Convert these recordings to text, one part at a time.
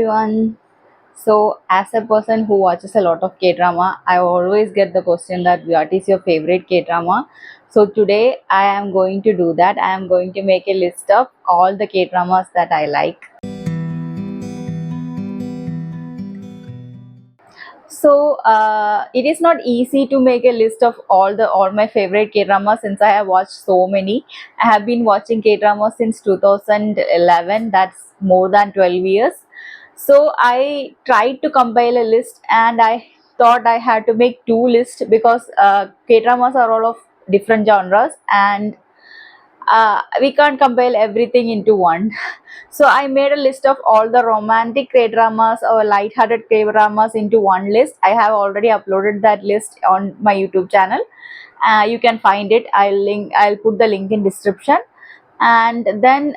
Everyone. So, as a person who watches a lot of K drama, I always get the question that what is your favorite K drama? So, today I am going to do that. I am going to make a list of all the K dramas that I like. So, it is not easy to make a list of all my favorite K dramas since I have watched so many. I have been watching K dramas since 2011. That's more than 12 years. So I tried to compile a list and I thought I had to make two lists because K-dramas are all of different genres and we can't compile everything into one. So I made a list of all the romantic K-dramas or light-hearted K-dramas into one list. I have already uploaded that list on my YouTube channel. You can find it. I'll put the link in description. And then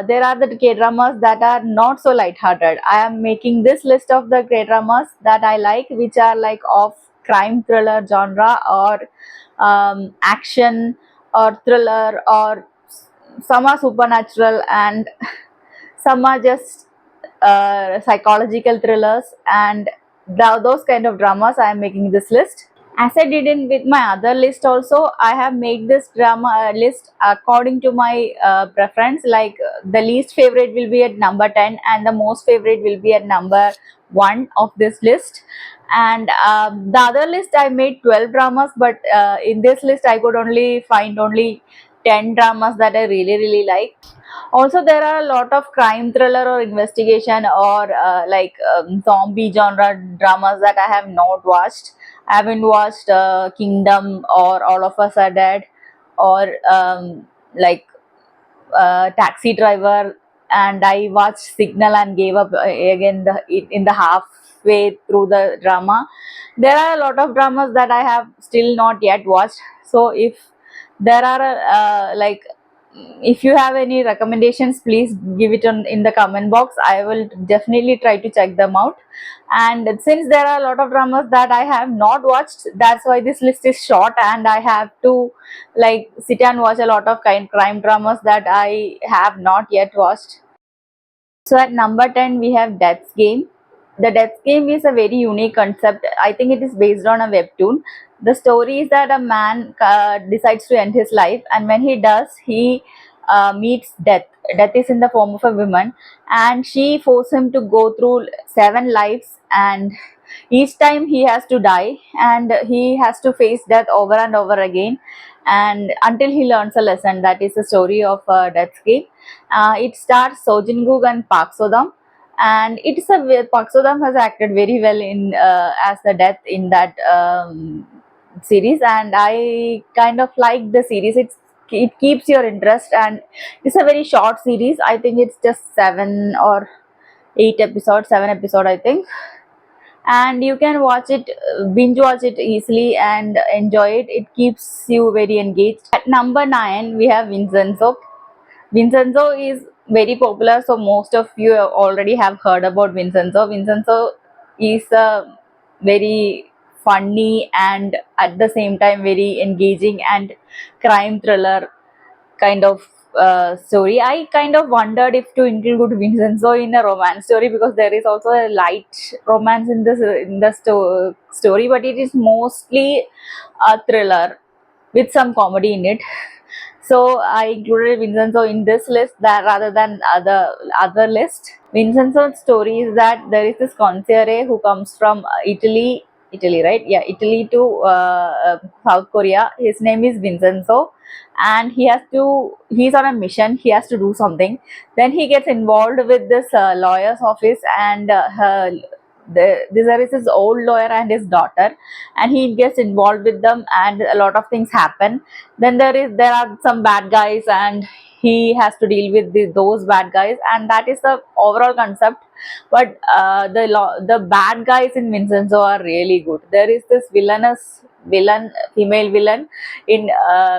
there are the K dramas that are not so light-hearted. I am making this list of the K dramas that I like, which are like of crime thriller genre or action or thriller, or some are supernatural and some are just psychological thrillers, and those kind of dramas I am making this list. As I did in with my other list also, I have made this drama list according to my preference. Like the least favorite will be at number 10 and the most favorite will be at number 1 of this list. And the other list I made 12 dramas, but in this list I could only find only 10 dramas that I really like. Also, there are a lot of crime thriller or investigation or zombie genre dramas that I have not watched. I haven't watched Kingdom or All of Us Are Dead or Taxi Driver, and I watched Signal and gave up again in the halfway through the drama. There are a lot of dramas that I have still not yet watched. So if there are if you have any recommendations, please give it on in the comment box. I will definitely try to check them out. And since there are a lot of dramas that I have not watched, that's why this list is short and I have to like sit and watch a lot of crime dramas that I have not yet watched. So at number 10 we have Death's Game. The Death's Game is a very unique concept. I think it is based on a webtoon. The story is that a man decides to end his life, and when he does, he meets death. Death is in the form of a woman, and she forces him to go through 7 lives, and each time he has to die and he has to face death over and over again, and until he learns a lesson. That is the story of Death's Game. It stars Sojin Gook and Park Sodam, and it's a Park Sodam has acted very well in as the death in that series, and I kind of like the series. It keeps your interest, and it's a very short series. I think it's just 7 or 8 episodes, 7 episode I think, and you can watch it, binge watch it easily and enjoy it. It keeps you very engaged. At number 9 we have Vincenzo. Vincenzo is very popular, so most of you already have heard about Vincenzo. Vincenzo is a very funny and at the same time very engaging and crime thriller kind of story. I kind of wondered if to include Vincenzo in a romance story because there is also a light romance in this story, but it is mostly a thriller with some comedy in it. So I included Vincenzo in this list that rather than other list. Vincenzo's story is that there is this consigliere who comes from Italy, right? Yeah, Italy to South Korea. His name is Vincenzo, and he's on a mission. He has to do something. Then he gets involved with this lawyer's office, and there is his old lawyer and his daughter, and he gets involved with them, and a lot of things happen. Then there are some bad guys, and he has to deal with those bad guys, and that is the overall concept. But the bad guys in Vincenzo are really good. There is this female villain in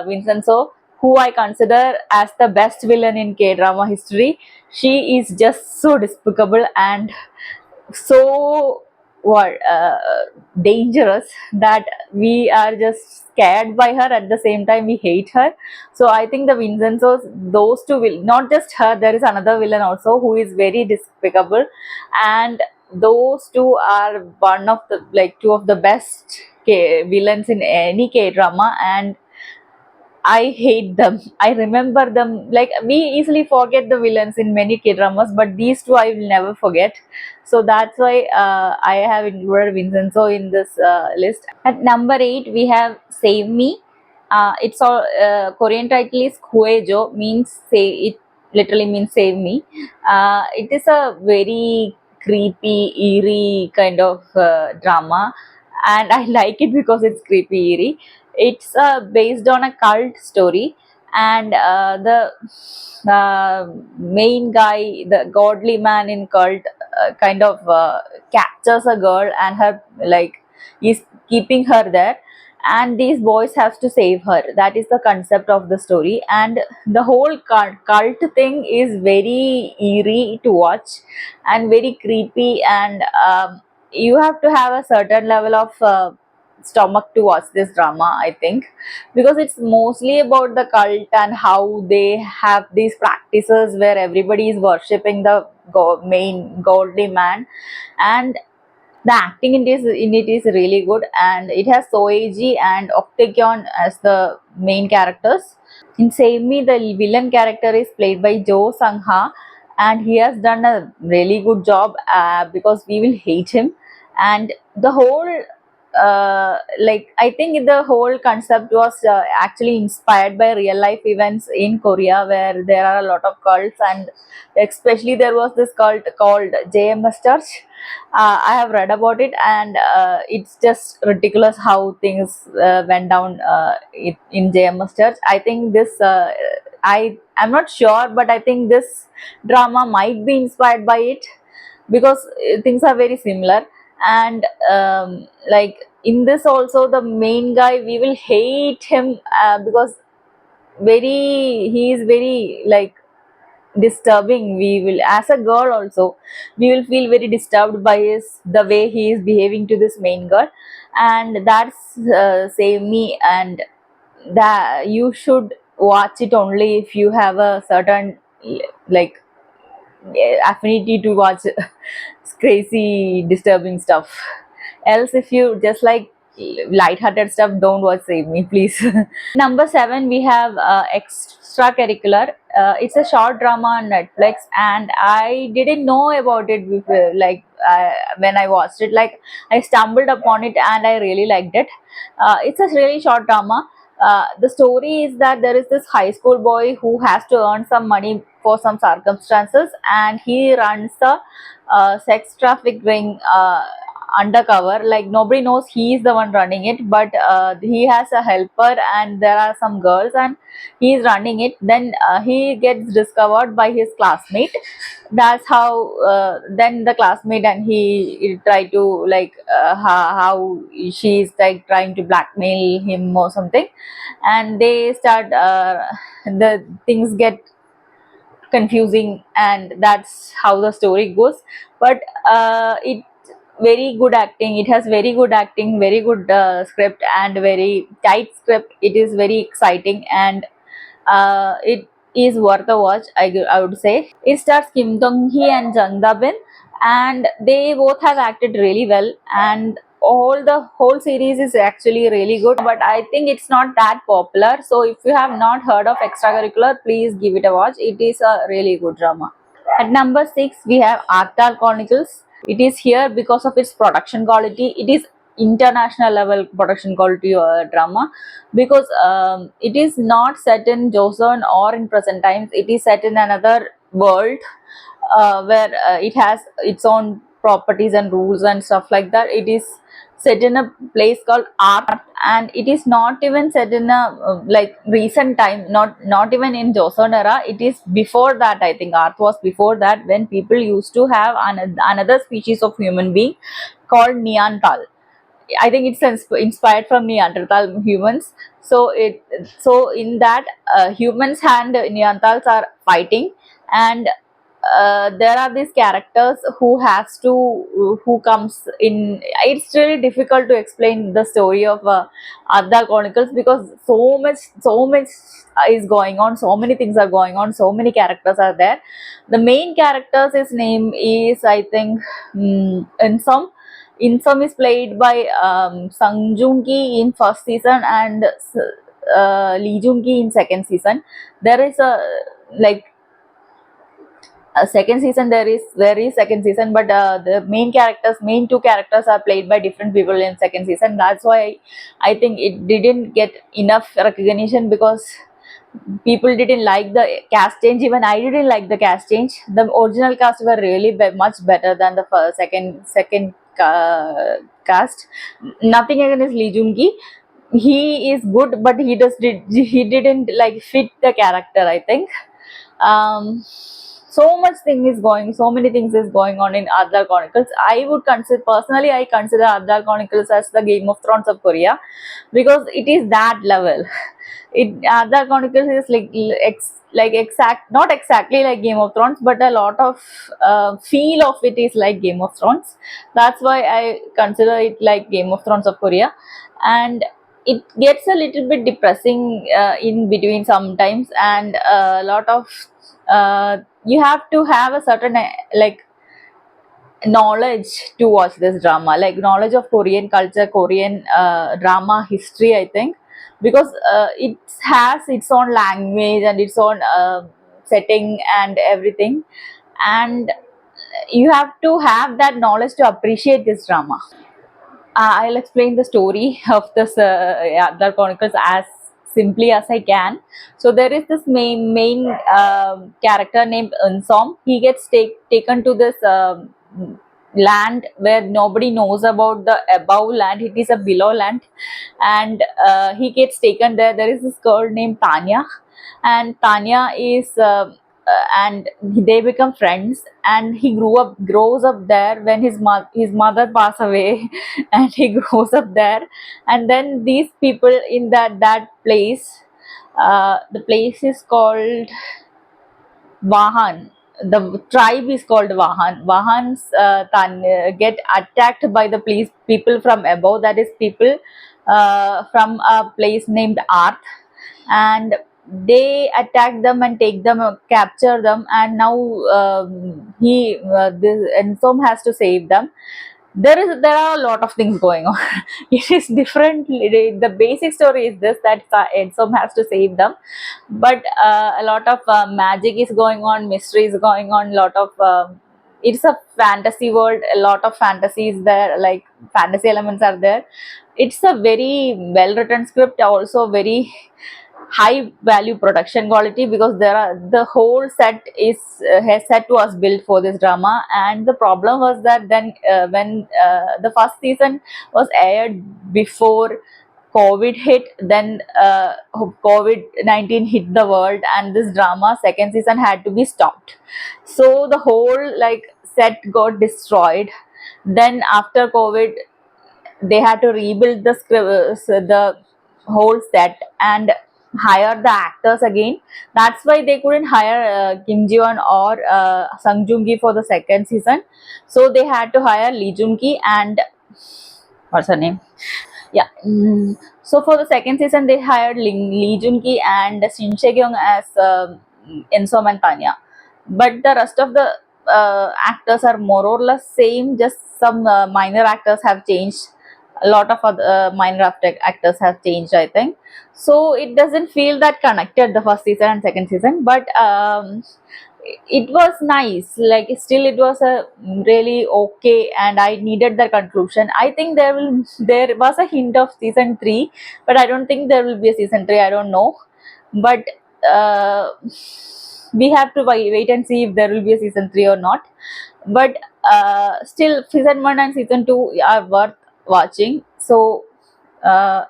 Vincenzo, who I consider as the best villain in K drama history. She is just so despicable and so what dangerous, that we are just scared by her, at the same time we hate her. So I think the Vincenzo's, those two will not just her, there is another villain also who is very despicable, and those two are one of the, like, two of the best villains in any K drama, and I hate them. I remember them, like, we easily forget the villains in many K dramas, but these two I will never forget. So that's why I have included Vincenzo in this list. At number 8, we have Save Me. It's all Korean title is Kuejo, means say, it literally means save me. It is a very creepy, eerie kind of drama, and I like it because it's creepy, eerie. It's based on a cult story, and the main guy, the godly man in cult, kind of captures a girl, and her, like, is keeping her there, and these boys have to save her. That is the concept of the story, and the whole cult thing is very eerie to watch and very creepy, and you have to have a certain level of stomach to watch this drama, I think, because it's mostly about the cult and how they have these practices where everybody is worshipping the main godly man, and the acting in it is really good, and it has Soeji and Octagon as the main characters. In Save Me, the villain character is played by Jo Sang Ha, and he has done a really good job, because we will hate him. And the whole, like, I think the whole concept was actually inspired by real life events in Korea, where there are a lot of cults, and especially there was this cult called JMS Church. I have read about it, and it's just ridiculous how things went down in JMS Church. I think this, I'm not sure, but I think this drama might be inspired by it, because things are very similar. And like, in this also, the main guy, we will hate him because he is very, like, disturbing. We will, as a girl also, we will feel very disturbed by the way he is behaving to this main girl, and that's Save Me. And that you should watch it only if you have a certain, like, affinity to watch crazy disturbing stuff. Else, if you just like light-hearted stuff, don't watch Save Me, please. Number 7, we have Extracurricular. It's a short drama on Netflix, and I didn't know about it before, like, when I watched it. Like, I stumbled upon it and I really liked it. It's a really short drama. The story is that there is this high school boy who has to earn some money for some circumstances, and he runs a sex traffic ring undercover. Like, nobody knows he is the one running it, but he has a helper, and there are some girls, and he is running it. Then he gets discovered by his classmate. That's how, then the classmate and he try to, like, how she is, like, trying to blackmail him or something, and they start, the things get confusing, and that's how the story goes. But it very good acting, it has very good acting, very good script, and very tight script. It is very exciting, and it is worth a watch, I would say. It stars Kim Dong Hee and Jung Da Bin, and they both have acted really well, and the whole series is actually really good, but I think it's not that popular. So if you have not heard of Extracurricular, please give it a watch. It is a really good drama. At number 6, we have Arctar Chronicles. It is here because of its production quality. It is international level production quality drama, because it is not set in Joseon or in present times. It is set in another world, where it has its own properties and rules and stuff like that. It is set in a place called Art, and it is not even set in a like recent time, not even in Joseon era. It is before that. I think Art was before that, when people used to have another species of human being called Neanderthal. I think it's inspired from Neanderthal humans. So in that, humans and Neanderthals are fighting, and there are these characters who comes in. It's really difficult to explain the story of Adda Chronicles because so much is going on, so many things are going on, so many characters are there. The main characters, his name is, I think, Insom is played by Sang Joong Ki in first season and Lee Jung Ki in second season. There is a like second season, there is second season, but the main two characters are played by different people in second season. That's why I think it didn't get enough recognition because people didn't like the cast change. Even I didn't like the cast change. The original cast were really much better than the first, second cast. Nothing against Lee Jung Gi, he is good, but he didn't like fit the character, I think. So many things is going on in Adar Chronicles. I would consider, personally, I consider Adar Chronicles as the Game of Thrones of Korea because it is that level. Adar Chronicles is like exact, not exactly like Game of Thrones, but a lot of feel of it is like Game of Thrones. That's why I consider it like Game of Thrones of Korea. And it gets a little bit depressing in between sometimes, and a lot of you have to have a certain like knowledge to watch this drama, like knowledge of Korean culture, Korean drama history, I think, because it has its own language and its own setting and everything, and you have to have that knowledge to appreciate this drama. I'll explain the story of this the Chronicles as simply as I can. So there is this main character named Unsom. He gets taken to this land where nobody knows about the above land. It is a below land, and he gets taken there. There is this girl named Tanya, and Tanya is. And they become friends, and he grows up there when his mother passed away and he grows up there. And then these people in that place, the place is called Vahan. The tribe is called Vahan. Vahans get attacked by the police people from above, that is people from a place named Arth, and they attack them and take them, capture them, and now this Ensom has to save them. There are a lot of things going on. It is different. The basic story is this, that Ensom has to save them, but a lot of magic is going on, mystery is going on, lot of it's a fantasy world, a lot of fantasy is there, like fantasy elements are there. It's a very well written script, also very high value production quality, because the whole set is set was built for this drama. And the problem was that then when the first season was aired before COVID hit, then COVID-19 hit the world, and this drama second season had to be stopped. So the whole like set got destroyed. Then after COVID, they had to rebuild the script, the whole set, and hire the actors again. That's why they couldn't hire Kim Ji Won or Sang Joong Ki for the second season. So they had to hire Lee Jung Ki and what's her name? Yeah. So for the second season, they hired Lee Jun Ki and Shin Se Kyung as Ensom and Tanya. But the rest of the actors are more or less same. Just some minor actors have changed. A lot of other minor actors have changed, I think. So it doesn't feel that connected, the first season and second season. But it was nice, like still it was a really okay, and I needed the conclusion. I think there was a hint of season 3, but I don't think there will be a season 3, I don't know. But uh, we have to wait and see if there will be a season 3 or not. But still season 1 and season 2 are worth watching. So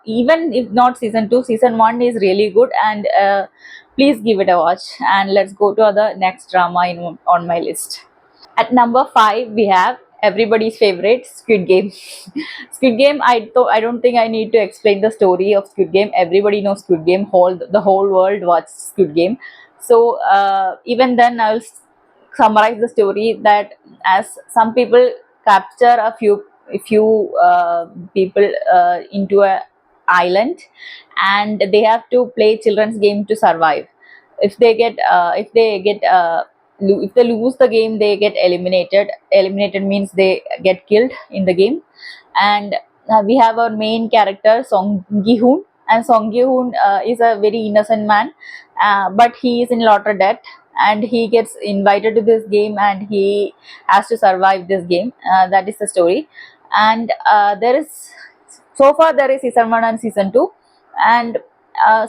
even if not season 2, season 1 is really good, and please give it a watch. And let's go to the next drama on my list. At number 5, we have everybody's favorite, Squid Game. Squid Game, I don't think I need to explain the story of Squid Game. Everybody knows Squid Game. The whole world watches Squid Game. So even then, I'll summarize the story, that as some people capture a few people into a island, and they have to play children's game to survive. If they lose the game, they get eliminated. Eliminated means they get killed in the game. And we have our main character Song Gi-hoon, and Song Gi-hoon is a very innocent man, but he is in a lot of debt, and he gets invited to this game, and he has to survive this game. That is the story. And there is, so far there is season 1 and season 2, and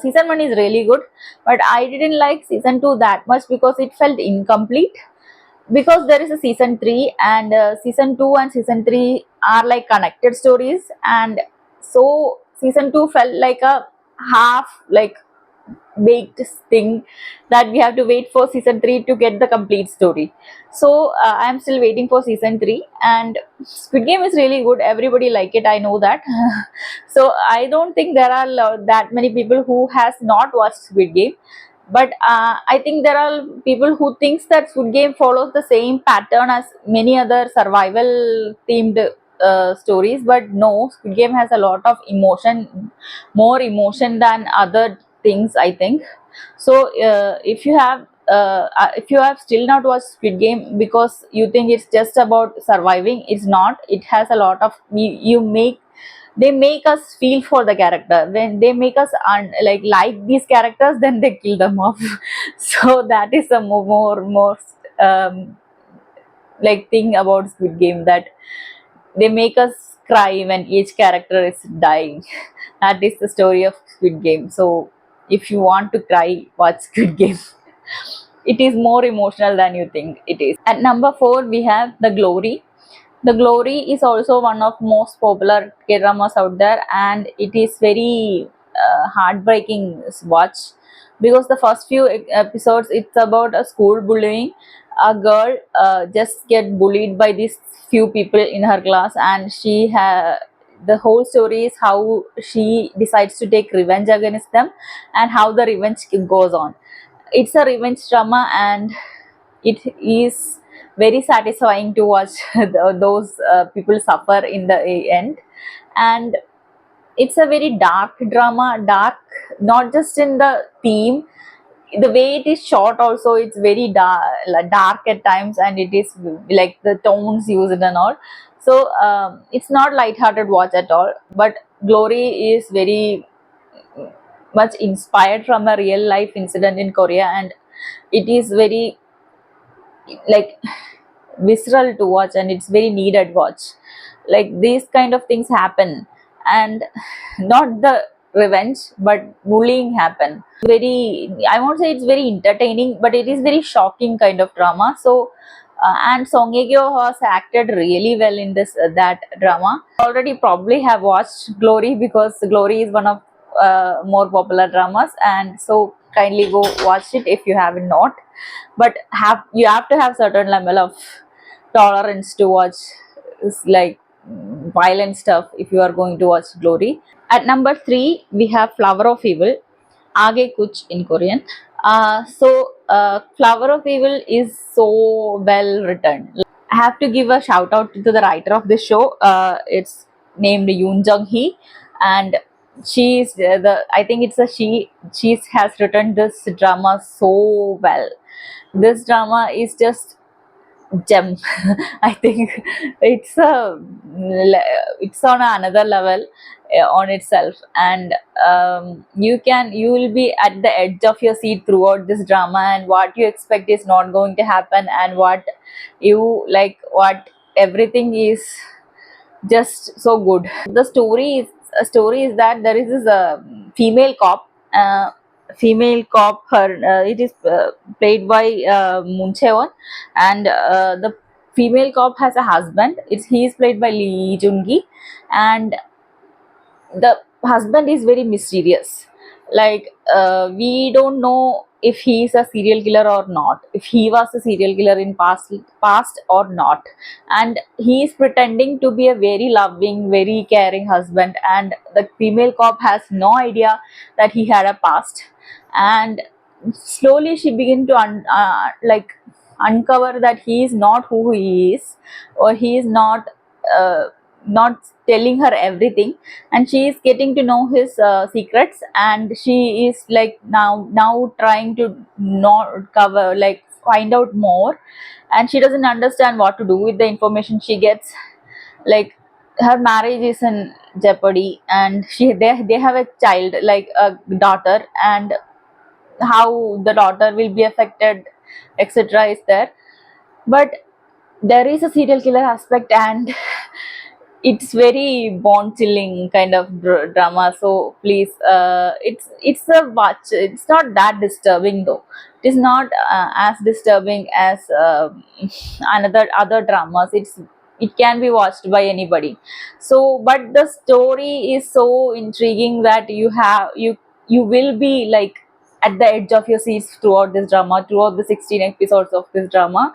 season 1 is really good, but I didn't like season 2 that much because it felt incomplete, because there is a season 3, and season 2 and season 3 are like connected stories, and so season 2 felt like a half like baked thing, that we have to wait for season 3 to get the complete story. So I am still waiting for season 3. And Squid Game is really good, everybody like it, I know that. So I don't think there are that many people who has not watched Squid Game, but I think there are people who thinks that Squid Game follows the same pattern as many other survival themed stories, but no, Squid Game has a lot of emotion, more emotion than other things, I think. So if you have still not watched Squid Game because you think it's just about surviving, it's not. It has a lot of, you make, they make us feel for the character. When they make us like these characters, then they kill them off. So that is a most like thing about Squid Game, that they make us cry when each character is dying. That is the story of Squid Game. So if you want to cry, watch Squid Game. It is more emotional than you think it is. At number 4, we have The Glory. The Glory is also one of most popular K dramas out there, and it is very heartbreaking watch, because the first few episodes, it's about a school bullying. A girl just get bullied by these few people in her class, and the whole story is how she decides to take revenge against them, and how the revenge goes on. It's a revenge drama, and it is very satisfying to watch those people suffer in the end. And it's a very dark drama, dark not just in the theme, the way it is shot also, it's very dark at times, and it is like the tones used and all. So it's not light-hearted watch at all, but Glory is very much inspired from a real life incident in Korea, and it is very like visceral to watch, and it's very needed watch. Like these kind of things happen, and not the revenge but bullying happen. Very, I won't say it's very entertaining, but it is very shocking kind of drama. So and Song Ye Kyo has acted really well in this that drama. Already probably have watched Glory, because Glory is one of more popular dramas, and so kindly go watch it if you have not. But you have to have certain level of tolerance to watch like violent stuff if you are going to watch Glory. At number 3, we have Flower of Evil, Aage Kuch in Korean. Flower of Evil is so well written. I have to give a shout out to the writer of this show. It's named Yoon Jung Hee, and she is the I think it's a she. She has written this drama so well. This drama is just gem. I think it's a it's on another level on itself, and you will be at the edge of your seat throughout this drama, and what you expect is not going to happen, and what everything is just so good. The story is that there is this female cop. Female cop, her it is played by Moon Chae-won, and the female cop has a husband. He is played by Lee Joon-gi, and the husband is very mysterious. Like we don't know if he is a serial killer or not, if he was a serial killer in past or not, and he is pretending to be a very loving, very caring husband, and the female cop has no idea that he had a past. And slowly she begin to like uncover that he is not who he is, or he is not telling her everything, and she is getting to know his secrets, and she is like now trying to not cover, like find out more, and she doesn't understand what to do with the information she gets. Like her marriage is in jeopardy, and they have a child, like a daughter, and how the daughter will be affected, etc., is there. But there is a serial killer aspect, and it's very bone chilling kind of drama. So please, it's a watch. It's not that disturbing though. It is not as disturbing as another other dramas. It can be watched by anybody. So but the story is so intriguing that you will be like at the edge of your seats throughout this drama, throughout the 16 episodes of this drama.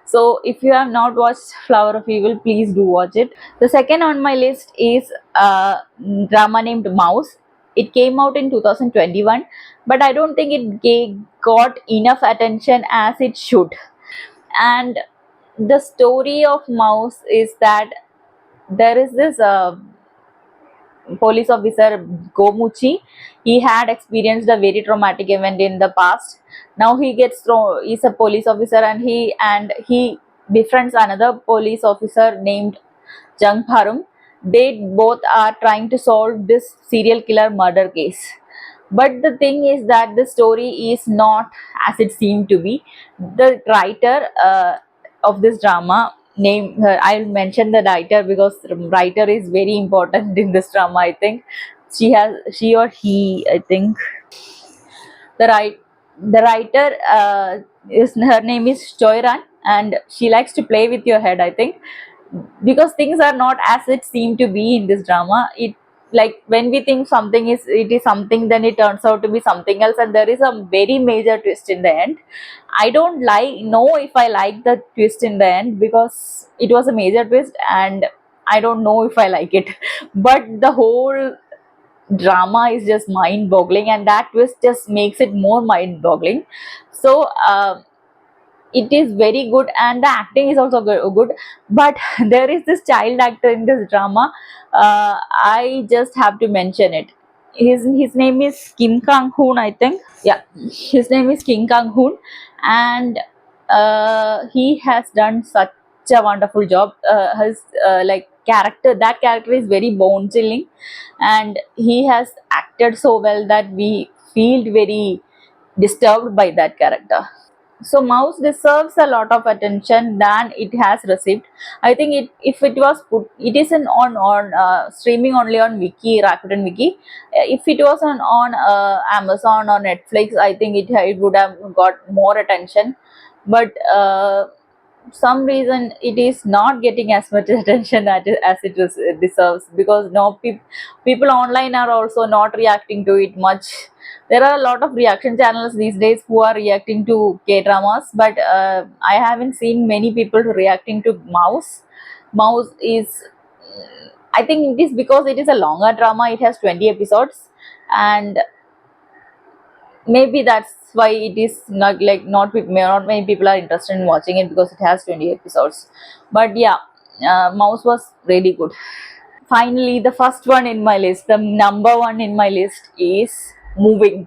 So if you have not watched Flower of Evil, please do watch it. The second on my list is a drama named Mouse. It came out in 2021, but I don't think it got enough attention as it should. And the story of Mouse is that there is this police officer Gomuchi. He had experienced a very traumatic event in the past. Now he gets thrown. He's a police officer, and he befriends another police officer named Jung Parum. They both are trying to solve this serial killer murder case. But the thing is that the story is not as it seemed to be. The writer of this drama, name I'll mention the writer because the writer is very important in this drama. I think she or he. I think the right the writer is her name is Choiran, and she likes to play with your head, I think, because things are not as it seem to be in this drama. It, like when we think it is something, then it turns out to be something else, and there is a very major twist in the end. I don't know if I like the twist in the end, because it was a major twist, and I don't know if I like it. But the whole drama is just mind boggling, and that twist just makes it more mind boggling. So it is very good, and the acting is also good. But there is this child actor in this drama. I just have to mention it. His name is Kim Kang Hoon, I think. Yeah, his name is Kim Kang Hoon, and he has done such a wonderful job. His like character, that character is very bone chilling, and he has acted so well that we feel very disturbed by that character. So Mouse deserves a lot of attention than it has received. I think if it was put, it is on streaming only on Wiki, Rakuten Wiki. If it was on Amazon or Netflix, I think it would have got more attention. But some reason it is not getting as much attention as it deserves, because no people online are also not reacting to it much. There are a lot of reaction channels these days who are reacting to K dramas, but I haven't seen many people reacting to Mouse. Mouse is, I think it is because it is a longer drama. It has 20 episodes, and maybe that's why it is not like not many people are interested in watching it, because it has 20 episodes. But yeah, Mouse was really good. Finally, the first one in my list, the number one in my list, is Moving.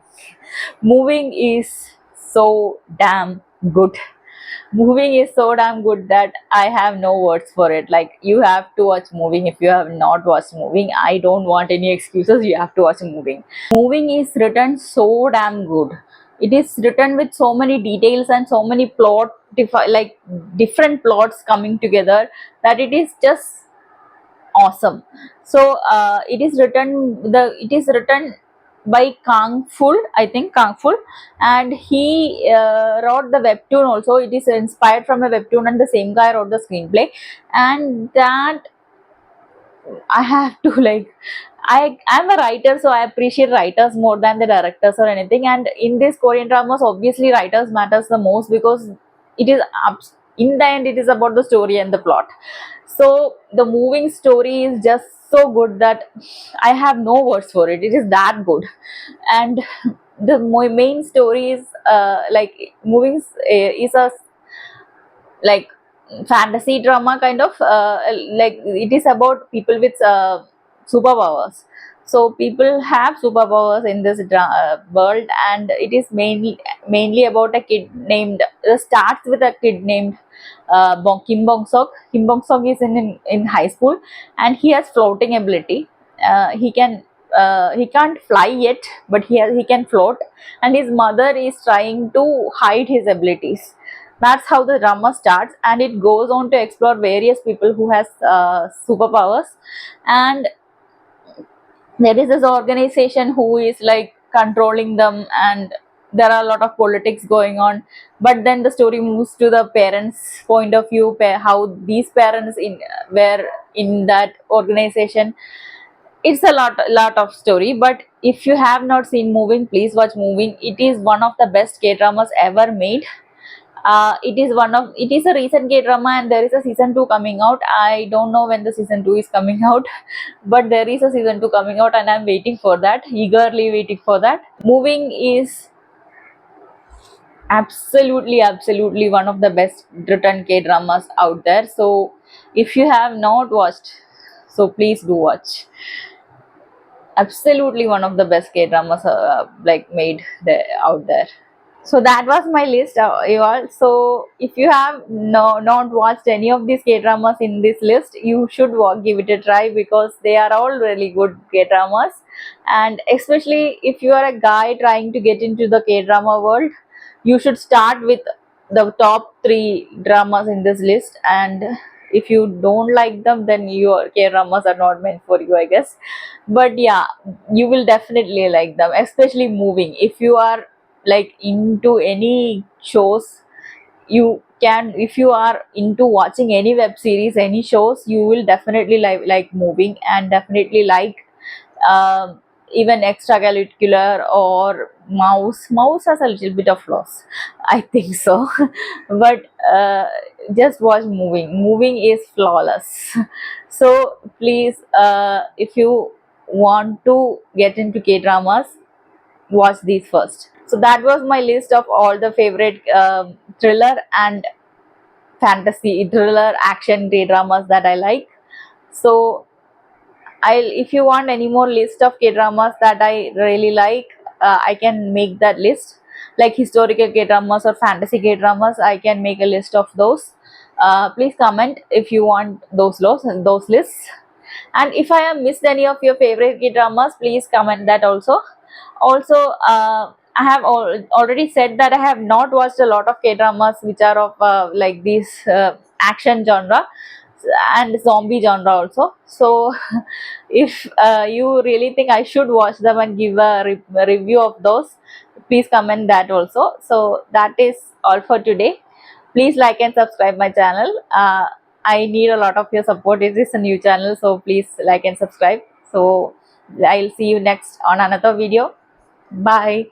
Moving is so damn good. Moving is so damn good that I have no words for it. Like, you have to watch Moving. If you have not watched Moving, I don't want any excuses. You have to watch Moving. Moving is written so damn good. It is written with so many details and so many like different plots coming together, that it is just awesome. So it is written by Kang Ful, I think Kang Ful, and he wrote the webtoon also. It is inspired from a webtoon, and the same guy wrote the screenplay. And that I have to like, I'm a writer, so I appreciate writers more than the directors or anything. And in these Korean dramas, obviously writers matters the most, because it is in the end it is about the story and the plot. So the moving story is just so good that I have no words for it. It is that good. And the main story is like moving is a like fantasy drama kind of, like it is about people with superpowers. So people have superpowers in this world, and it is mainly about a kid named, starts with a kid named Kim Bong Sok. Kim Bong Sok is in high school, and he has floating ability. He can't fly yet, but he can float, and his mother is trying to hide his abilities. That's how the drama starts, and it goes on to explore various people who has superpowers. And there is this organization who is like controlling them, and there are a lot of politics going on. But then the story moves to the parents point of view, how these parents were in that organization. It's a lot of story. But if you have not seen Moving, please watch Moving. It is one of the best K dramas ever made. It is a recent K drama, and there is a season 2 coming out. I don't know when the season 2 is coming out, but there is a season 2 coming out, and I'm waiting for that, eagerly waiting for that. Moving is absolutely one of the best written K dramas out there. So if you have not watched, so please do watch. Absolutely one of the best K dramas like made there out there. So that was my list, you all. So if you have not watched any of these K dramas in this list, you should give it a try, because they are all really good K dramas. And especially if you are a guy trying to get into the K drama world, you should start with the top 3 dramas in this list. And if you don't like them, then your K dramas are not meant for you, I guess. But yeah, you will definitely like them, especially Moving. If you are like into any shows, you can, if you are into watching any web series, any shows, you will definitely like Moving, and definitely like um, even Extracurricular or Mouse has a little bit of flaws, I think so. But just watch Moving is flawless. So please, if you want to get into K dramas, watch these first. So that was my list of all the favorite thriller and fantasy, thriller action K dramas that I like. So if you want any more list of K dramas that I really like, I can make that list. Like historical K dramas or fantasy K dramas, I can make a list of those. Please comment if you want those lists. And if I have missed any of your favorite K dramas, please comment that also. Also, I have already said that I have not watched a lot of K dramas which are of like this action genre and zombie genre also. So if you really think I should watch them and give a review of those, please comment that also. So that is all for today. Please like and subscribe my channel. I need a lot of your support. It is a new channel, so please like and subscribe. So I'll see you next on another video. Bye.